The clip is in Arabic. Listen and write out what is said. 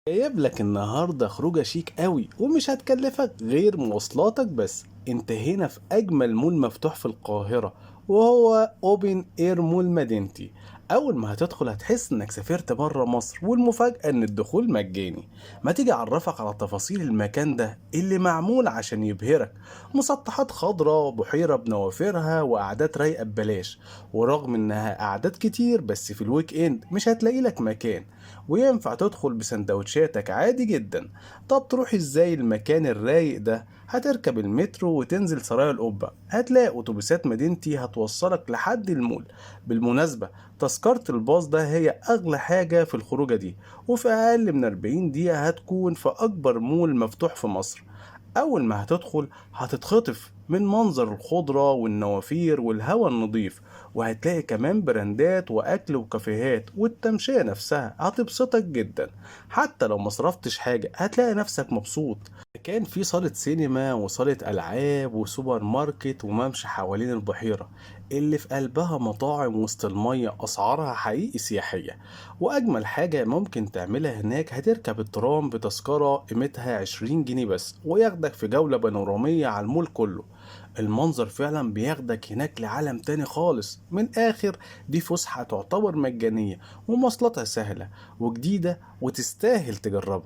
جايب لك النهارده خروجه شيك قوي ومش هتكلفك غير مواصلاتك بس. انت هنا في اجمل مول مفتوح في القاهره، وهو اوبن اير مول مدينتي. اول ما هتدخل هتحس انك سافرت بره مصر، والمفاجاه ان الدخول مجاني. ما تيجي اعرفك على تفاصيل المكان ده اللي معمول عشان يبهرك. مسطحات خضراء، بحيره بنوافرها، وقعدات رايقه ببلاش. ورغم انها قعدات كتير، بس في الويك اند مش هتلاقي لك مكان. وينفع تدخل بسندوتشاتك عادي جدا. طب تروح ازاي المكان الرايق ده؟ هتركب المترو وتنزل سرايا القبة، هتلاقي اتوبيسات مدينتي هتوصلك لحد المول. بالمناسبة، تذكرة الباص ده هي اغلى حاجة في الخروجة دي، وفي اقل من 40 دقيقة هتكون في اكبر مول مفتوح في مصر. أول ما هتدخل هتتخطف من منظر الخضرة والنوافير والهواء النظيف، وهتلاقي كمان براندات وأكل وكافيهات، والتمشية نفسها هتبسطك جدا. حتى لو مصرفتش حاجة هتلاقي نفسك مبسوط. كان في صالة سينما وصالة ألعاب وسوبر ماركت وممشى حوالين البحيرة اللي في قلبها مطاعم وسط المية، أسعارها حقيقي سياحية. وأجمل حاجة ممكن تعملها هناك هتركب الترام بتذكرة قيمتها 20 جنيه بس، وياخدك في جولة بانورامية على المول كله. المنظر فعلا بياخدك هناك لعالم تاني خالص. من آخر، دي فسحة تعتبر مجانية، ومواصلاتها سهلة وجديدة، وتستاهل تجربها.